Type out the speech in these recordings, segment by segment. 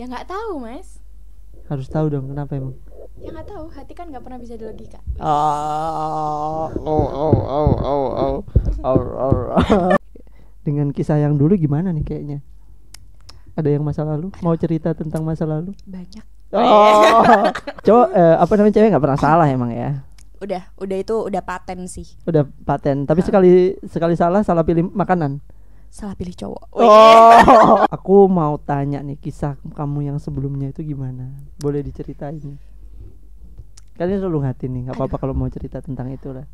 Ya nggak tahu Mas. Harus tahu dong, kenapa emang? Ya nggak tahu, hati kan nggak pernah bisa dilogika. Dengan kisah yang dulu gimana nih kayaknya? Ada yang masa lalu? Mau cerita tentang masa lalu? Banyak. Cowok apa namanya, cewek nggak pernah salah emang ya? Udah itu udah paten sih. Udah paten. Tapi sekali salah pilih makanan. Salah pilih cowok. Aku mau tanya nih, kisah kamu yang sebelumnya itu gimana? Boleh diceritain? Kalian selalu hati nih, nggak apa-apa kalau mau cerita tentang itu lah.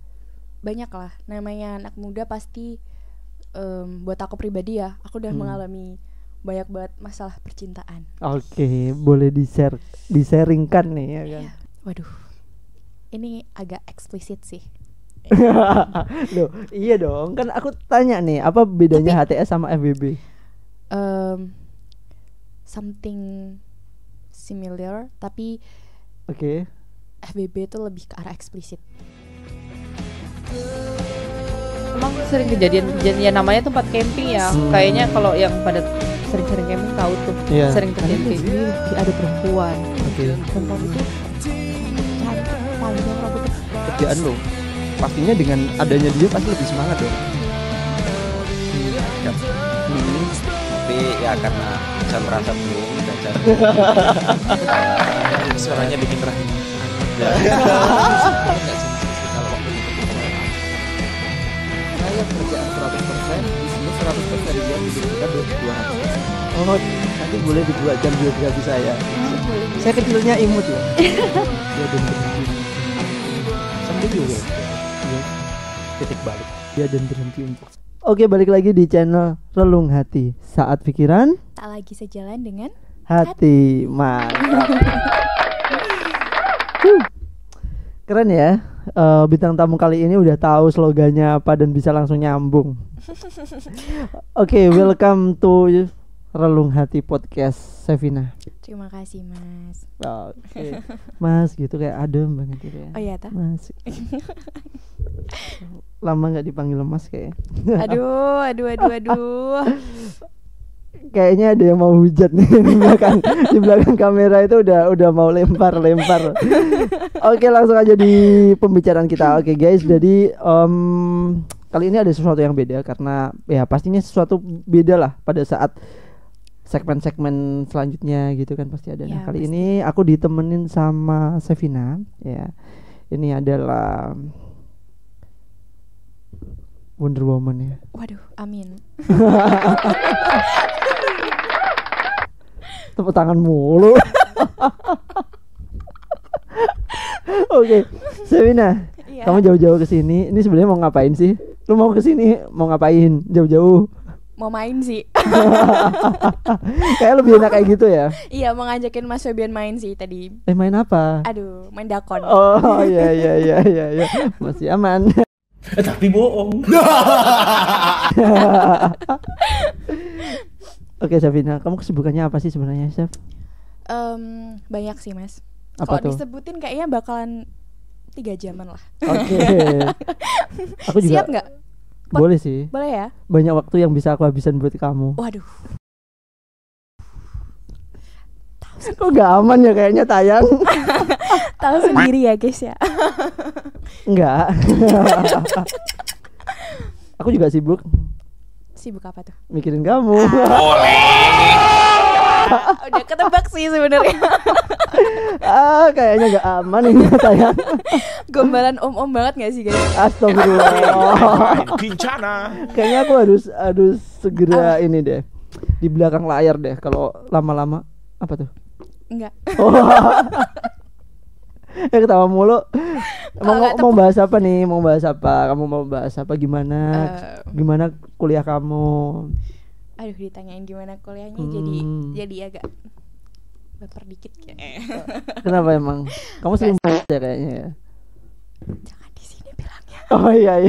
Banyak lah, namanya anak muda pasti. Buat aku pribadi ya, aku udah mengalami banyak banget masalah percintaan. Oke, boleh disaringkan nih ya kan? Iya. Waduh, ini agak eksplisit sih. Loh, iya dong, kan aku tanya nih, apa bedanya HTS sama FBB? Something similar, tapi Oke. FBB itu lebih ke arah eksplisit. Emang sering kejadian ya, namanya tempat camping ya. Kayaknya kalau yang pada sering-sering camping tahu tuh, sering terjadi kayak gini. Ada perempuan. Perempuan itu cantik, panjang rambutnya. Kerjaan lo pastinya dengan adanya dia pasti lebih semangat dong. Tapi ya karena saya merasa belum belajar. Suaranya bikin rahim. Kalau waktu itu saya kerjaan 100%, di sini 100% dia hidup kita 200%. Oh, nanti boleh dibuatkan biografi saya. Saya kecilnya imut ya. Dia dan berhenti. Sampai juga. Titik balik. Dia dan berhenti untuk. Oke, balik lagi di channel Relung Hati. Saat pikiran Tak lagi sejalan dengan hati. Mantap. Keren ya. Bintang tamu kali ini udah tahu slogannya apa dan bisa langsung nyambung. Oke, welcome to Relung Hati Podcast, Sevina. Terima kasih Mas. Oke. Mas gitu kayak adem banget gitu ya. Oh iya ta? Mas. Lama nggak dipanggil Mas kayak. Aduh. Kayaknya ada yang mau hujat nih di belakang kamera itu udah mau lempar. Oke, langsung aja di pembicaraan kita. Oke guys, jadi kali ini ada sesuatu yang beda karena ya pastinya sesuatu beda lah pada saat segmen-segmen selanjutnya gitu kan pasti ada. Nah, kali ini aku ditemenin sama Sevina ya. Ini adalah Wonder Woman ya. Waduh, amin. Tepuk tangan mulu. Oke, Sevina, kamu jauh-jauh ke sini. Ini sebenarnya mau ngapain sih? Lu mau ke sini mau ngapain? Jauh-jauh. Mau main sih. Kayak lebih enak kayak gitu ya. Iya, mau ngajakin Mas Febian main sih tadi. Main apa? Aduh, main dakon. Oh iya. Masih aman. Tapi bohong. Oke, Sevina, kamu kesibukannya apa sih sebenarnya, Sev? Banyak sih Mas. Apa Kalau tuh? disebutin kayaknya bakalan 3 jaman lah. Oke. Aku juga. Siap nggak? Boleh sih. Boleh ya? Banyak waktu yang bisa aku habisan buat kamu. Waduh. Kok gak aman ya kayaknya tayang? Tahu sendiri ya guys ya. Enggak. Aku juga sibuk. Sibuk apa tuh? Mikirin kamu. Udah ketebak sih sebenarnya. Kayaknya gak aman ini tayang. Gombalan om-om banget gak sih guys? Astagfirullah. Bencana. Kayaknya aku harus segera ini deh. Di belakang layar deh kalau lama-lama. Apa tuh? Enggak. Ketawa mulu. Mau bahas apa nih? Mau bahas apa? Kamu mau bahas apa? Gimana kuliah kamu? Aduh, ditanyain gimana kuliahnya jadi agak baper dikit kayak. Kenapa emang? Kamu sering ya kayaknya ya. Jangan di sini bilangnya. Oh iya.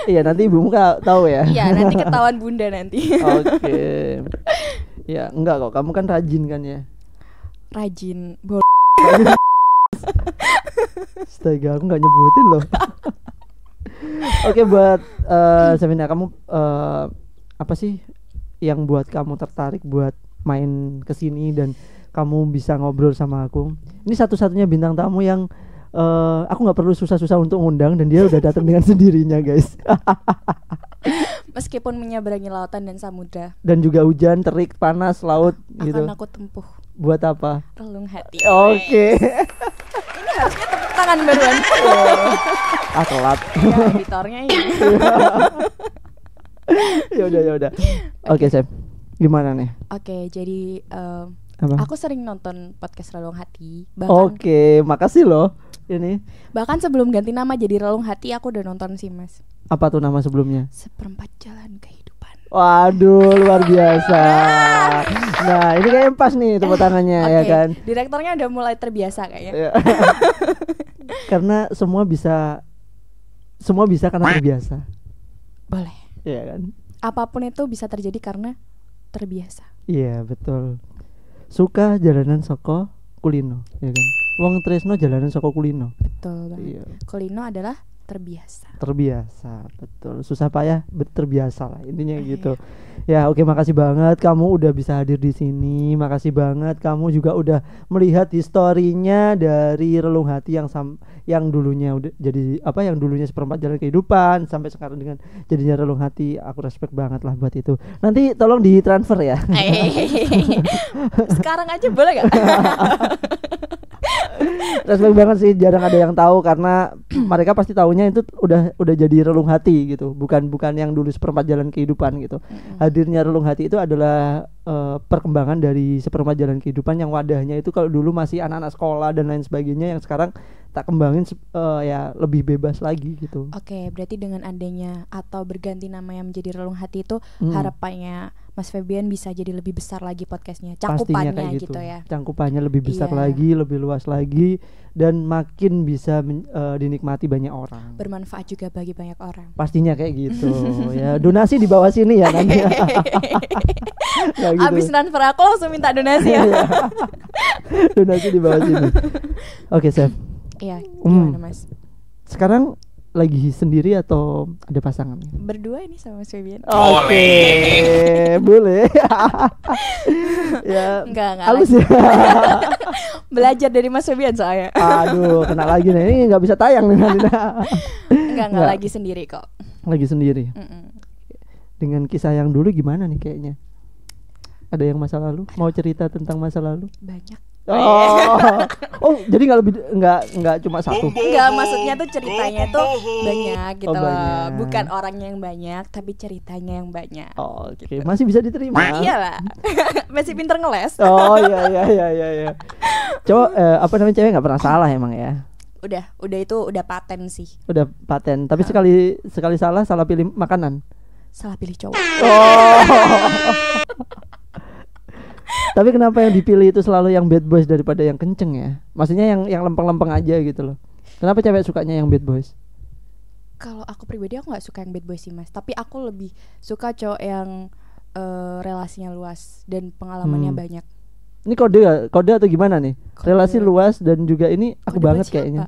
Iya, nanti ibumu tahu ya. Iya, nanti ketahuan bunda nanti. Oke. Ya, enggak kok. Kamu kan rajin kan ya? Rajin Astaga, aku enggak nyebutin loh. Oke, buat Sevina, kamu apa sih yang buat kamu tertarik buat main kesini dan kamu bisa ngobrol sama aku. Ini satu-satunya bintang tamu yang aku nggak perlu susah-susah untuk ngundang dan dia udah datang dengan sendirinya guys. Meskipun menyeberangi lautan dan samudra Dan juga hujan, terik, panas, laut gitu. akan aku tempuh. Buat apa? Relung hati. Oke. Ini harusnya tepuk tangan baruan. Telat. Ya, editornya ini. Ya udah. Oke, Sep. Gimana nih? Oke, jadi Apa? aku sering nonton podcast Relung Hati. Oke, makasih loh. Ini Bahkan sebelum ganti nama jadi Relung Hati aku udah nonton sih, Mas. apa tuh nama sebelumnya? Seperempat Jalan Kehidupan. Waduh, luar biasa. Nah, ini kayaknya pas nih tepuk tangannya ya Oke, kan. direkturnya udah mulai terbiasa kayaknya. Ya. Karena semua bisa karena terbiasa. Boleh. Iya kan? Apapun itu bisa terjadi karena terbiasa. Iya, betul. Suka jalanan soko kulino, ya kan? Wong tresno jalanan soko kulino. Betul banget. Iya. Kulino adalah terbiasa. Terbiasa, betul. Susah payah terbiasa lah intinya gitu. Ya, oke, makasih banget kamu udah bisa hadir di sini. Makasih banget kamu juga udah melihat historinya dari Relung Hati yang dulunya udah jadi yang dulunya Seperempat Jalan Kehidupan sampai sekarang dengan jadinya Relung Hati. Aku respect banget lah buat itu. Nanti tolong ditransfer ya. Sekarang aja boleh gak? Respect banget sih, jarang ada yang tahu karena mereka pasti taunya itu udah jadi Relung Hati gitu, bukan yang dulu Seperempat Jalan Kehidupan gitu. Hadirnya Relung Hati itu adalah perkembangan dari Seperempat Jalan Kehidupan yang wadahnya itu kalau dulu masih anak-anak sekolah dan lain sebagainya, yang sekarang tak kembangin ya lebih bebas lagi gitu. Oke, berarti dengan adanya atau berganti nama yang menjadi Relung Hati itu harapannya Mas Febian bisa jadi lebih besar lagi podcastnya, cakupannya kayak gitu ya. Cangkupannya lebih besar Iya. lagi, lebih luas lagi, dan makin bisa dinikmati banyak orang. Bermanfaat juga bagi banyak orang. Pastinya kayak gitu. Ya, donasi di bawah sini ya nanti. Ya, gitu. Abis transfer aku langsung minta donasi ya. Donasi di bawah sini. Oke, Chef. Iya, gimana Mas? Sekarang lagi sendiri atau ada pasangan? Berdua ini sama Mas Febian. Oke, boleh. Ya, Enggak halus lagi. ya. Belajar dari Mas Febian soalnya. Aduh, kena lagi nih. Ini nggak bisa tayang nih nanti. Enggak Nggak. lagi sendiri kok. Lagi sendiri. Mm-mm. Dengan kisah yang dulu gimana nih kayaknya? Ada yang masa lalu? Mau cerita tentang masa lalu? Banyak. Jadi nggak cuma satu. Enggak, maksudnya tuh ceritanya tuh banyak gitu loh. banyak. Bukan orangnya yang banyak, tapi ceritanya yang banyak. Oke, masih bisa diterima. Iyalah. Masih pinter ngeles. Oh iya. Coba apa namanya, cewek nggak pernah salah emang ya. Udah itu udah paten sih. Udah paten. Tapi sekali salah pilih makanan. Salah pilih cowok. Tapi kenapa yang dipilih itu selalu yang bad boys daripada yang kenceng ya? Maksudnya yang lempeng-lempeng aja gitu loh. Kenapa cewek sukanya yang bad boys? Kalau aku pribadi aku nggak suka yang bad boy sih Mas. Tapi aku lebih suka cowok yang relasinya luas dan pengalamannya banyak. Ini kode atau gimana nih? Kode. Relasi luas dan juga ini aku Kode banget buat siapa? kayaknya.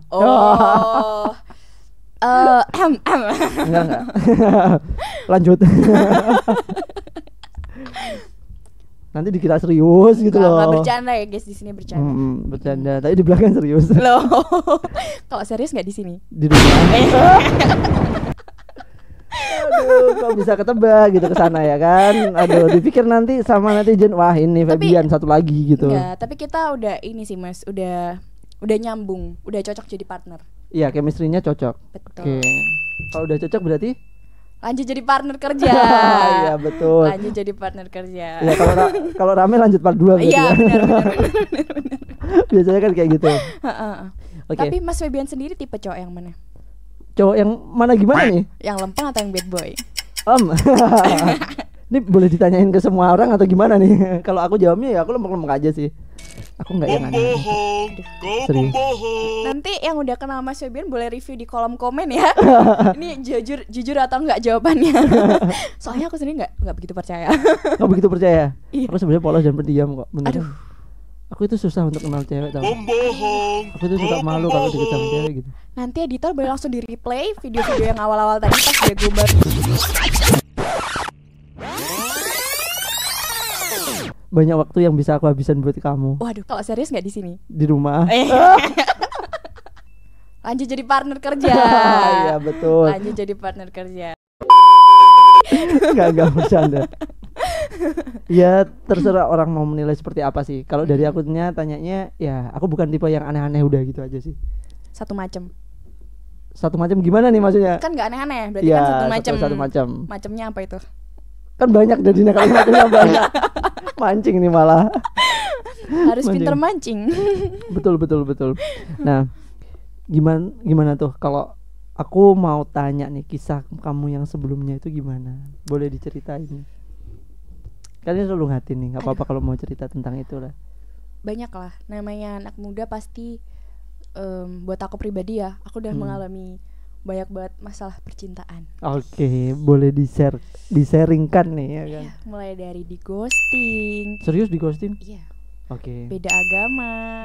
Enggak. Lanjut. Nanti dikira serius gitu loh. Nggak bercanda ya guys, di sini bercanda. Bercanda. Tadi di belakang serius. Loh. Kalau serius nggak di sini? Di rumah. Aduh, kok bisa ketebak gitu ke sana ya kan? Aduh, dipikir nanti sama netizen, wah ini Febian satu lagi gitu. Enggak, tapi kita udah ini sih Mas, udah nyambung, udah cocok jadi partner. Iya, chemistry-nya cocok. Betul. Oke. Kalau udah cocok berarti Lanjut jadi partner kerja. Iya, betul. Lanjut jadi partner kerja. Ya kalau rame lanjut part 2 berarti. Iya, ya. benar. Biasanya kan kayak gitu. Oke. Tapi Mas Febian sendiri tipe cowok yang mana? Cowok yang mana gimana nih? Yang lempeng atau yang bad boy? Ini boleh ditanyain ke semua orang atau gimana nih? Kalau aku jawabnya ya aku lempeng-lempeng aja sih. Aku enggak yang aneh. Serius. Nanti yang udah kenal Mas Febian boleh review di kolom komen ya. Ini jujur atau enggak jawabannya. Soalnya aku sendiri enggak begitu percaya. Enggak begitu percaya? Iya. Aku sebenarnya polos dan pendiam kok, beneran. Aduh. Aku itu susah untuk kenal cewek tau. Aku itu suka malu kalau deket sama cewek gitu. Nanti editor boleh langsung di replay video-video yang awal-awal tadi pas dia gombal. Banyak waktu yang bisa aku habiskan buat kamu. Waduh, kalau serius nggak di sini? Di rumah. Lanjut jadi partner kerja. Iya betul. Lanjut jadi partner kerja. Enggak bercanda. Ya terserah orang mau menilai seperti apa sih. Kalau dari akunya tanyanya, ya aku bukan tipe yang aneh-aneh, udah gitu aja sih. Satu macam gimana nih maksudnya? kan nggak aneh-aneh, berarti Ya, kan satu macam. Macamnya apa itu? Kan banyak jadinya kalau macamnya banyak. Mancing nih malah. Harus pinter mancing. Betul. Nah, gimana tuh kalau aku mau tanya nih, kisah kamu yang sebelumnya itu gimana? Boleh diceritain? Kalian selalu ngatin nih, nggak apa-apa kalau mau cerita tentang itu lah. Banyak lah, namanya anak muda pasti. Buat aku pribadi ya, aku udah mengalami banyak banget masalah percintaan. Oke, boleh disaringkan nih ya kan? Ya, mulai dari di ghosting. Serius di ghosting? Iya. Oke. Beda agama.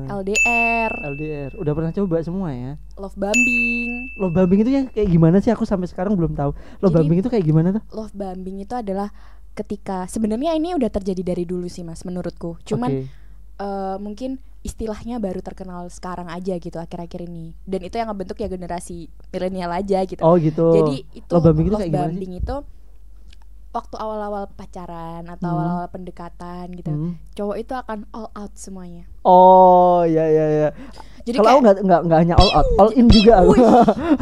LDR. Udah pernah coba semua ya? Love bombing. Love bombing itu yang kayak gimana sih? Aku sampai sekarang belum tahu. Love bombing itu kayak gimana tuh? Love bombing itu adalah ketika sebenarnya ini udah terjadi dari dulu sih Mas, menurutku. Cuman mungkin istilahnya baru terkenal sekarang aja gitu akhir-akhir ini. Dan itu yang ngebentuk ya generasi milenial aja gitu. Oh gitu. Jadi itu love bombing itu kayak gimana sih? Itu waktu awal-awal pacaran atau awal-awal pendekatan gitu, cowok itu akan all out semuanya. Oh ya. Jadi kalau aku nggak hanya all out, all in juga aku.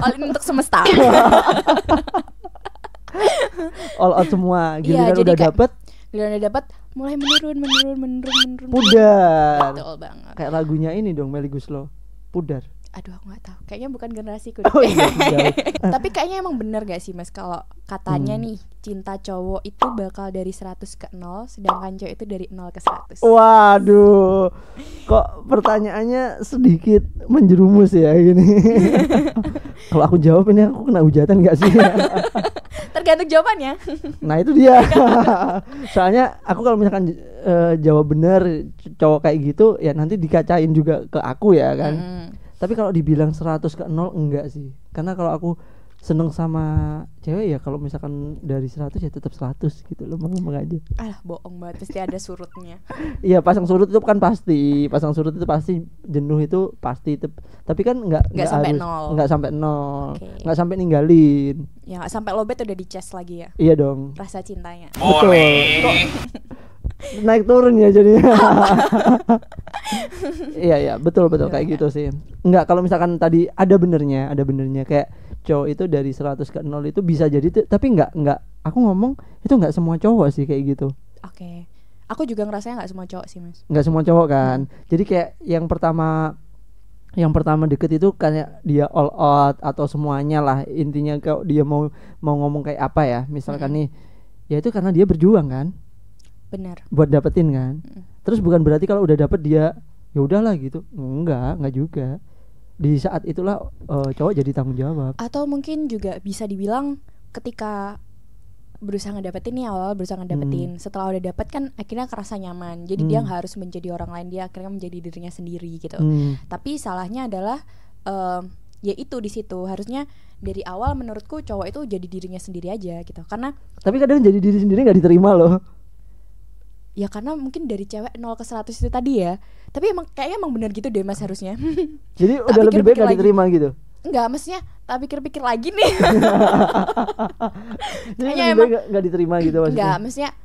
All in untuk semesta. All out semua. Iya, Giliran udah dapet, mulai menurun. Pudar. Betul banget. Kayak lagunya ini dong, Melly Goeslaw, Pudar. Aduh, aku nggak tahu. Kayaknya bukan generasiku. Oh, iya, Tapi kayaknya emang bener gak sih Mas, kalau katanya nih cinta cowok itu bakal dari 100 ke 0, sedangkan cowok itu dari 0 ke 100. Waduh, kok pertanyaannya sedikit menjerumus ya gini. Kalau aku jawab ini aku kena hujatan gak sih? Tergantung jawabannya. Nah itu dia. Soalnya aku kalau misalkan jawab bener cowok kayak gitu, ya nanti dikacain juga ke aku ya kan. Tapi kalau dibilang 100 ke 0 enggak sih. Karena kalau aku seneng sama cewek ya kalau misalkan dari 100 ya tetap 100 gitu loh, ngomong aja. Alah, bohong banget, pasti ada surutnya. Iya, pasang surut itu kan pasti. Pasang surut itu pasti, jenuh itu pasti. Tapi kan enggak sampai harus, 0. Enggak sampai 0. Okay. Enggak sampai ninggalin. Ya enggak sampai lobet udah dicas lagi ya. Iya dong. Rasa cintanya. Betul. Kok naik turun ya jadinya. Iya betul kayak gitu sih. Enggak, kalau misalkan tadi ada benernya kayak cowok itu dari 100 ke 0 itu bisa jadi tapi enggak aku ngomong itu enggak semua cowok sih kayak gitu. Oke. Aku juga ngerasanya enggak semua cowok sih, Mas. Enggak semua cowok kan. Jadi kayak yang pertama deket itu kayak dia all out atau semuanya lah, intinya kalau dia mau ngomong kayak apa ya, misalkan nih ya itu karena dia berjuang kan. Benar. Buat dapetin kan. Terus bukan berarti kalau udah dapet dia ya udahlah gitu. Enggak juga. Di saat itulah cowok jadi tanggung jawab. Atau mungkin juga bisa dibilang ketika berusaha ngedapetin nih, awal berusaha ngedapetin, setelah udah dapet kan akhirnya kerasa nyaman. Jadi dia nggak harus menjadi orang lain, dia akhirnya menjadi dirinya sendiri gitu. Tapi salahnya adalah ya itu di situ harusnya dari awal menurutku cowok itu jadi dirinya sendiri aja gitu. Karena tapi kadang jadi diri sendiri nggak diterima loh. Ya karena mungkin dari cewek 0 ke 100 itu tadi ya. Tapi kayaknya emang benar gitu deh Mas harusnya. Jadi udah lebih baik gak diterima gitu? Enggak, maksudnya tak pikir-pikir lagi nih. Jadi lebih baik gak diterima gitu maksudnya? Enggak,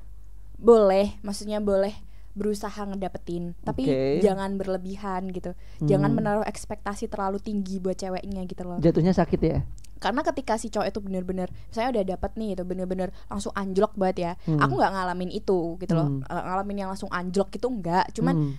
maksudnya boleh berusaha ngedapetin, tapi jangan berlebihan gitu. Jangan menaruh ekspektasi terlalu tinggi buat ceweknya gitu loh. Jatuhnya sakit ya? Karena ketika si cowok itu bener-bener saya udah dapet nih, itu bener-bener langsung anjlok banget ya. Aku nggak ngalamin itu gitu loh. Ngalamin yang langsung anjlok itu enggak. Cuman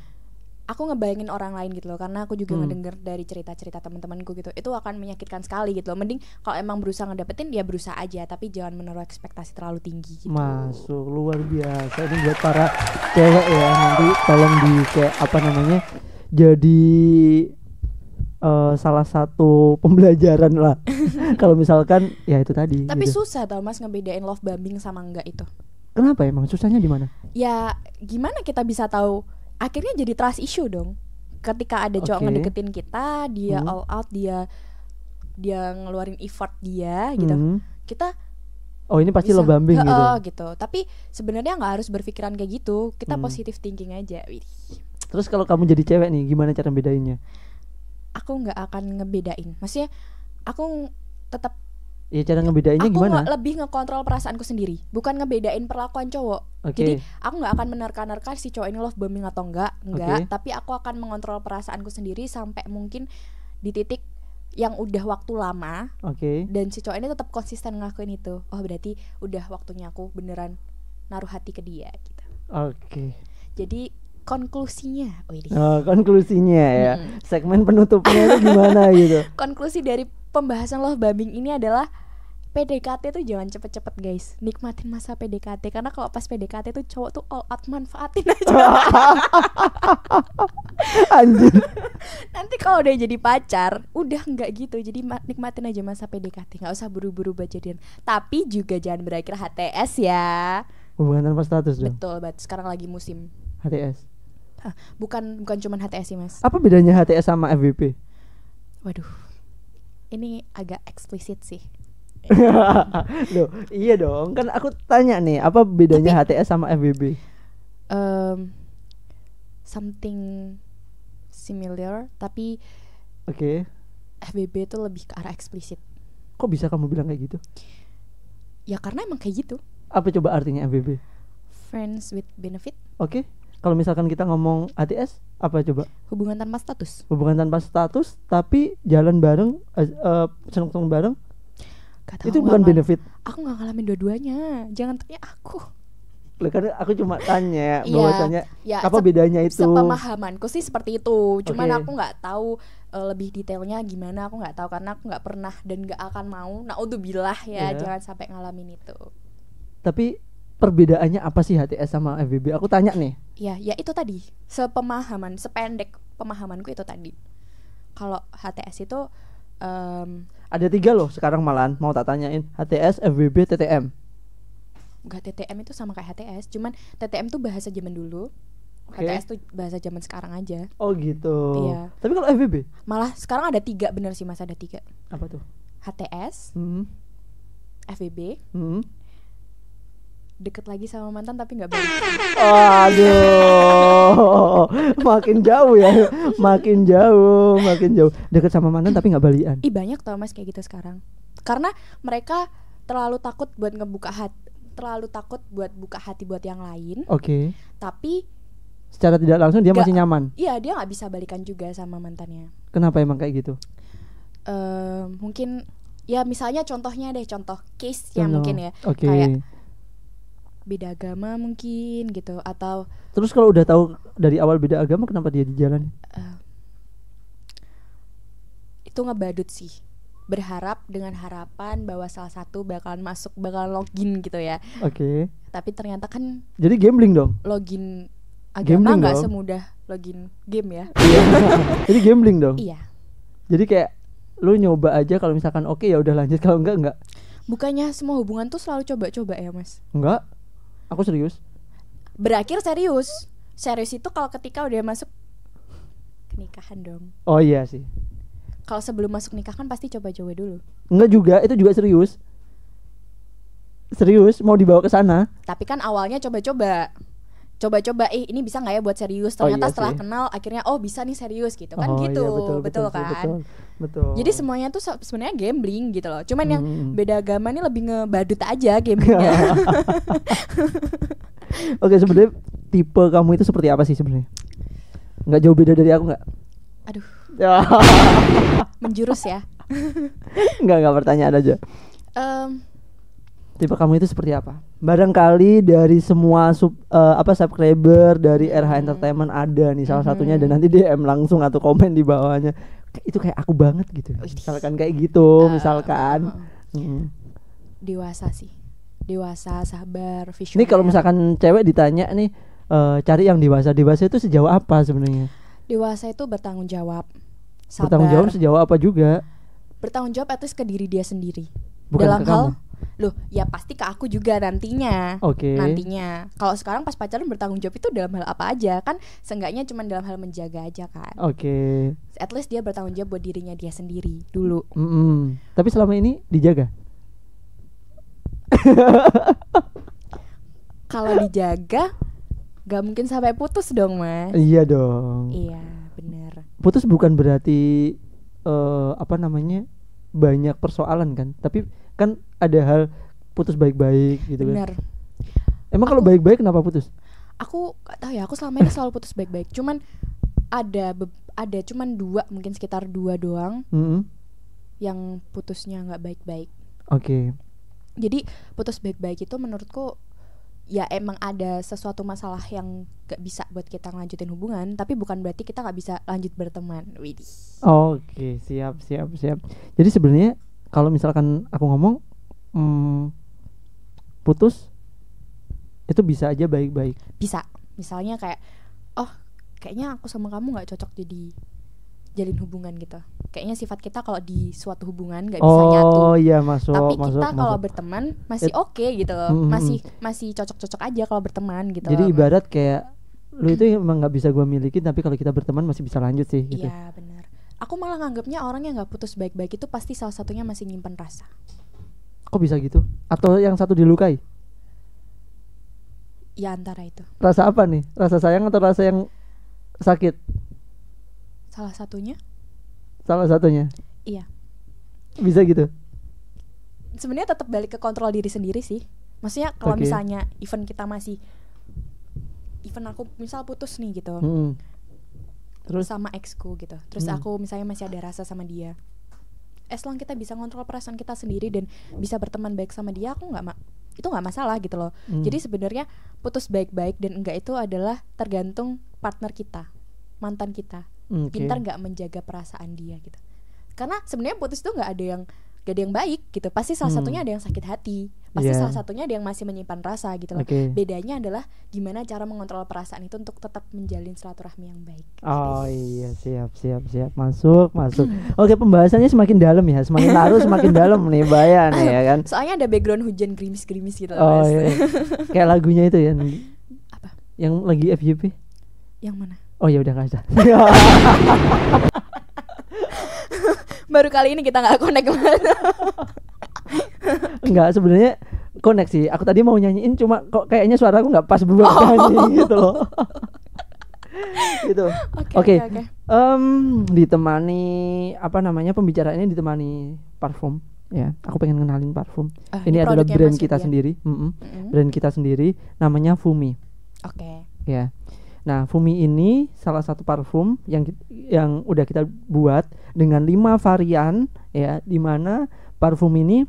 aku ngebayangin orang lain gitu loh, karena aku juga ngedenger dari cerita-cerita teman-temanku gitu. Itu akan menyakitkan sekali gitu loh. Mending kalau emang berusaha ngedapetin ya berusaha aja, tapi jangan menaruh ekspektasi terlalu tinggi gitu. Masuk, luar biasa. Ini buat para cewek ya, nanti tolong di kayak apa namanya, jadi salah satu pembelajaran lah. Kalau misalkan ya itu tadi. Tapi gitu. susah tau Mas ngebedain love bombing sama enggak itu. Kenapa emang susahnya di mana? Ya gimana kita bisa tahu? Akhirnya jadi trust issue dong. Ketika ada cowok ngedeketin kita, dia all out, dia ngeluarin effort dia gitu. Kita Oh ini pasti lo bambing gitu. Gitu. Tapi sebenarnya nggak harus berpikiran kayak gitu. Kita positive thinking aja. Terus kalau kamu jadi cewek nih, gimana cara bedainnya? Aku nggak akan ngebedain. Maksudnya aku tetap. Ya cara ngebedainnya gimana? Aku lebih ngekontrol perasaanku sendiri, bukan ngebedain perlakuan cowok. Jadi aku nggak akan menerka-nerka si cowok ini love bombing atau enggak. Tapi aku akan mengontrol perasaanku sendiri sampai mungkin di titik yang udah waktu lama. Dan si cowok ini tetap konsisten ngelakuin itu. Oh berarti udah waktunya aku beneran naruh hati ke dia gitu. Jadi konklusinya, konklusinya ya. Segmen penutupnya itu gimana gitu? Konklusi dari pembahasan love bombing ini adalah PDKT tuh jangan cepet-cepet guys. Nikmatin masa PDKT. Karena kalau pas PDKT tuh cowok tuh all out manfaatin aja. Anjir. Nanti kalau udah jadi pacar udah nggak gitu. Jadi nikmatin aja masa PDKT. Nggak usah buru-buru jadian. Tapi juga jangan berakhir HTS ya. Hubungan tanpa status dong. Betul banget. Sekarang lagi musim HTS. Bukan cuman HTS sih mas. Apa bedanya HTS sama FWB? Waduh, ini agak eksplisit sih. Loh, iya dong. Kan aku tanya nih, apa bedanya HTS sama FWB? Something similar, tapi FWB itu lebih ke arah eksplisit. Kok bisa kamu bilang kayak gitu? Ya karena emang kayak gitu. Apa coba artinya FWB? Friends with benefit. Kalau misalkan kita ngomong HTS, apa coba? Hubungan tanpa status. Hubungan tanpa status, tapi jalan bareng, seneng-seneng bareng. Itu bukan benefit. Aku nggak ngalamin dua-duanya. Jangan tanya aku. Karena aku cuma tanya bahwasanya apa bedanya itu. Sepemahamanku sih seperti itu. Cuman aku nggak tahu lebih detailnya gimana. Aku nggak tahu karena aku nggak pernah dan nggak akan mau. Naudzubillah ya, jangan sampai ngalamin itu. Tapi perbedaannya apa sih HTS sama FWB? Aku tanya nih. Ya itu tadi. Sepemahaman, sependek pemahamanku itu tadi. Kalau HTS itu ada 3 loh sekarang malahan mau tak tanyain. HTS, FWB, TTM. Enggak, TTM itu sama kayak HTS. Cuman TTM tuh bahasa zaman dulu. HTS tuh bahasa zaman sekarang aja. Oh gitu. Iya. Tapi kalau FWB? Malah sekarang ada 3, bener sih mas, ada 3. Apa tuh? HTS, FWB, deket lagi sama mantan tapi nggak balik. Aduh, makin jauh ya, makin jauh. Deket sama mantan tapi nggak balikan. Banyak tau mas kayak gitu sekarang. Karena mereka terlalu takut buat buka hati buat yang lain. Tapi secara tidak langsung dia masih nyaman. Iya, dia nggak bisa balikan juga sama mantannya. Kenapa emang kayak gitu? Mungkin ya misalnya contoh case ya mungkin ya. Kayak beda agama mungkin gitu, atau terus kalau udah tahu dari awal beda agama kenapa dia dijalani? Itu ngebadut sih, berharap dengan harapan bahwa salah satu bakalan login gitu ya. Tapi ternyata kan jadi gambling dong. Login agama nggak semudah login game ya. Jadi gambling dong. Iya. Jadi kayak lu nyoba aja, kalau misalkan ya udah lanjut, kalau enggak. Bukannya semua hubungan tuh selalu coba-coba ya mas? Enggak. Aku serius. Berakhir serius. Serius itu kalau ketika udah masuk ke nikahan dong. Oh iya sih. Kalau sebelum masuk nikah kan pasti coba-coba dulu. Enggak juga, itu juga serius. Serius, mau dibawa ke sana. Tapi kan awalnya coba-coba, ini bisa nggak ya buat serius. Ternyata setelah kenal akhirnya bisa nih serius gitu kan. Gitu iya, betul kan. Betul. Jadi semuanya tuh sebenarnya gambling gitu loh. Cuman yang beda agama ini lebih ngebadut aja gamblingnya. Sebenarnya tipe kamu itu seperti apa sih sebenarnya? Nggak jauh beda dari aku nggak? Aduh. Menjurus ya. Nggak pertanyaan aja. Tipe kamu itu seperti apa? Barangkali dari semua subscriber dari RH Entertainment ada nih salah satunya, dan nanti DM langsung atau komen di bawahnya. Itu kayak aku banget gitu. Misalkan kayak gitu, Dewasa sih. Dewasa, sabar, visioner. Ini kalau misalkan cewek ditanya nih, cari yang dewasa itu sejauh apa sebenarnya? Dewasa itu bertanggung jawab. Sabar. Bertanggung jawab sejauh apa juga? Bertanggung jawab at least ke diri dia sendiri. Bukan dalam ke hal kamu. Loh, ya pasti ke aku juga nantinya. Nantinya. Kalau sekarang pas pacaran bertanggung jawab itu dalam hal apa aja kan? Seenggaknya cuma dalam hal menjaga aja kan. At least dia bertanggung jawab buat dirinya dia sendiri dulu. Tapi selama ini dijaga? Kalau dijaga gak mungkin sampai putus dong Mas. Iya dong. Iya bener. Putus bukan berarti banyak persoalan kan, tapi kan ada hal putus baik-baik gitu Bener. kan. Emang kalau baik-baik kenapa putus? Aku gak tahu ya, aku selama ini selalu putus baik-baik. Cuman ada cuman 2, mungkin sekitar 2 doang yang putusnya nggak baik-baik. Oke. Jadi putus baik-baik itu menurutku ya emang ada sesuatu masalah yang gak bisa buat kita ngelanjutin hubungan, tapi bukan berarti kita gak bisa lanjut berteman. Widih. Oke, siap. Jadi sebenarnya kalau misalkan aku ngomong putus itu bisa aja baik-baik. Bisa. Misalnya kayak kayaknya aku sama kamu gak cocok jadi jalin hubungan gitu. Kayaknya sifat kita kalau di suatu hubungan gak bisa nyatu. Oh iya, masuk. Tapi kita kalau berteman masih oke gitu loh. Masih cocok-cocok aja kalau berteman gitu. Jadi loh. ibarat kayak lu itu emang nggak bisa gue milikin, tapi kalau kita berteman masih bisa lanjut sih gitu. Iya benar. Aku malah nganggapnya orang yang nggak putus baik-baik itu pasti salah satunya masih nyimpen rasa. Kok bisa gitu? Atau yang satu dilukai? Ya antara itu. Rasa apa nih? Rasa sayang atau rasa yang sakit? Salah satunya? Salah satunya. Iya. Bisa gitu. Sebenarnya tetap balik ke kontrol diri sendiri sih. Maksudnya kalau misalnya even aku misal putus nih gitu. Terus sama exku gitu. Terus aku misalnya masih ada rasa sama dia. As long kita bisa kontrol perasaan kita sendiri dan bisa berteman baik sama dia, itu nggak masalah gitu loh. Jadi sebenarnya putus baik-baik dan enggak itu adalah tergantung partner kita, mantan kita. Pintar nggak menjaga perasaan dia gitu. Karena sebenarnya putus itu nggak ada yang baik gitu. Pasti salah satunya ada yang sakit hati. Pasti salah satunya ada yang masih menyimpan rasa gitu loh. Bedanya adalah gimana cara mengontrol perasaan itu untuk tetap menjalin silaturahmi yang baik. Oh iya, siap. Masuk. Oke, pembahasannya semakin dalam ya. Semakin larut semakin dalam nih, Bayan ya kan. Soalnya ada background hujan gerimis-gerimis gitu loh. Oh Mas. iya. Kayak lagunya itu ya. Apa? Yang lagi FYP. Yang mana? Oh ya udah, nggak usah. Baru kali ini kita nggak connect. Enggak, sebenarnya connect sih. Aku tadi mau nyanyiin cuma kok kayaknya suara aku nggak pas buat nyanyi gitu loh. Gitu. Oke. Ditemani pembicaraannya ditemani parfum. Ya, aku pengen kenalin parfum. Ini adalah brand kita sendiri. Brand kita sendiri namanya Fumi. Oke. Ya. Nah, Fumi ini salah satu parfum yang udah kita buat dengan 5 varian ya, di mana parfum ini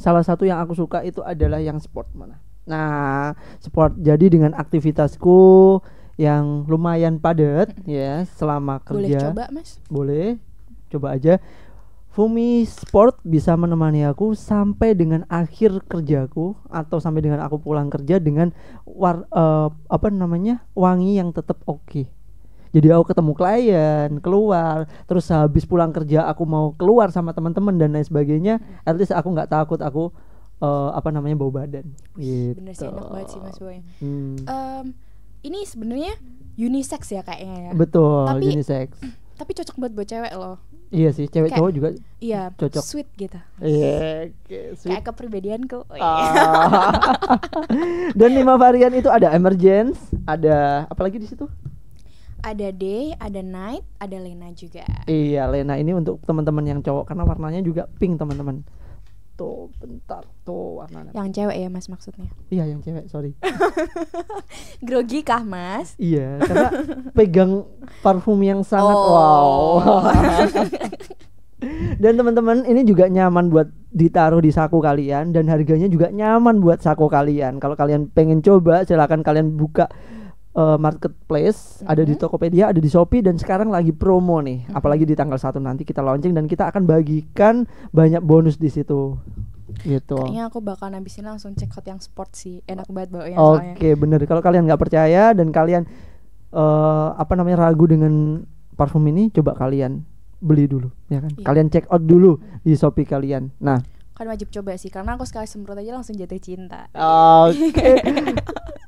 salah satu yang aku suka itu adalah yang sport mana. Nah, sport jadi dengan aktivitasku yang lumayan padat ya selama kerja. Boleh coba, Mas? Boleh. Coba aja. Fumi Sport bisa menemani aku sampai dengan akhir kerjaku atau sampai dengan aku pulang kerja dengan wangi yang tetap oke. Jadi aku ketemu klien, keluar, terus habis pulang kerja aku mau keluar sama teman-teman dan lain sebagainya, at least aku nggak takut aku bau badan. Gitu. Bener sih, enak banget sih Mas Boy. Ini sebenarnya unisex ya kayaknya ya. Betul, unisex. Tapi cocok buat cewek loh. Iya sih, cewek cowok juga iya, cocok. Sweet gitu. Iya, sweet. Kayak kepribadianku. Dan 5 varian itu ada emergence, ada apa lagi di situ? Ada day, ada night, ada Lena juga. Iya, Lena ini untuk teman-teman yang cowok karena warnanya juga pink, teman-teman. Tuh, bentar, tuh warnanya. Yang cewek ya, Mas, maksudnya? Iya, yang cewek, sorry. Grogi kah, Mas? Iya, karena pegang parfum yang sangat wow. Dan teman-teman, ini juga nyaman buat ditaruh di saku kalian dan harganya juga nyaman buat saku kalian. Kalau kalian pengen coba, silakan kalian buka marketplace, ada di Tokopedia, ada di Shopee, dan sekarang lagi promo nih. Apalagi di tanggal 1 nanti kita launching dan kita akan bagikan banyak bonus di situ. Gitu. Kayaknya aku bakal habisin langsung check out yang sport sih. Enak banget baunya. Oke, bener. Kalau kalian nggak percaya dan kalian ragu dengan parfum ini, coba kalian beli dulu, ya kan? Iya. Kalian check out dulu di Shopee kalian. Nah, kan wajib coba sih karena aku sekali semprot aja langsung jatuh cinta. Oke.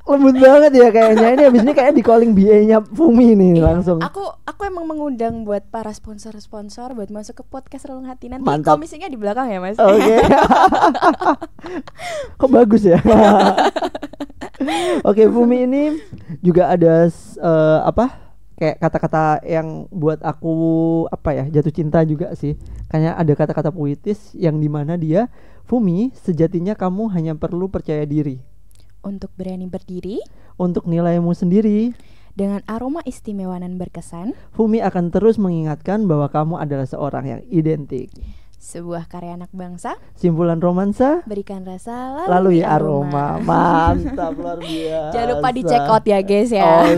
lembut banget ya kayaknya. Ini abis ini kayak di calling BA-nya Fumi nih langsung. Aku emang mengundang buat para sponsor buat masuk ke podcast Relung Hati nanti. Mantap. Komisinya di belakang ya Mas. Oke. Kok bagus ya. Oke, Fumi ini juga ada kayak kata-kata yang buat aku jatuh cinta juga sih. Kayaknya ada kata-kata puitis yang dimana dia, Fumi, sejatinya kamu hanya perlu percaya diri untuk berani berdiri, untuk nilaimu sendiri. Dengan aroma istimewa dan berkesan, Fumi akan terus mengingatkan bahwa kamu adalah seorang yang identik. Sebuah karya anak bangsa, simpulan romansa, berikan rasa lalu aroma. Mantap, luar biasa. Jangan lupa di check out ya guys ya.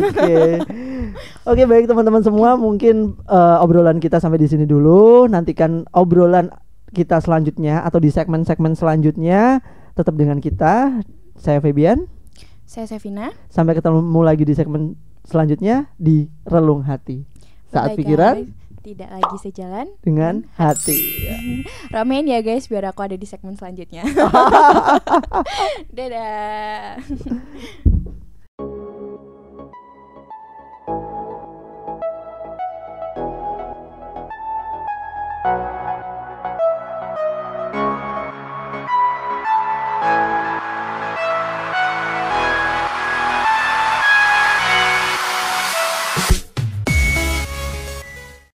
Oke, baik teman-teman semua, mungkin obrolan kita sampai di sini dulu. Nantikan obrolan kita selanjutnya atau di segmen-segmen selanjutnya tetap dengan kita. Saya Febian. Saya Sevina. Sampai ketemu lagi di segmen selanjutnya di Relung Hati. Saat pikiran tidak lagi sejalan dengan hati. Ramein ya guys biar aku ada di segmen selanjutnya. Dadah.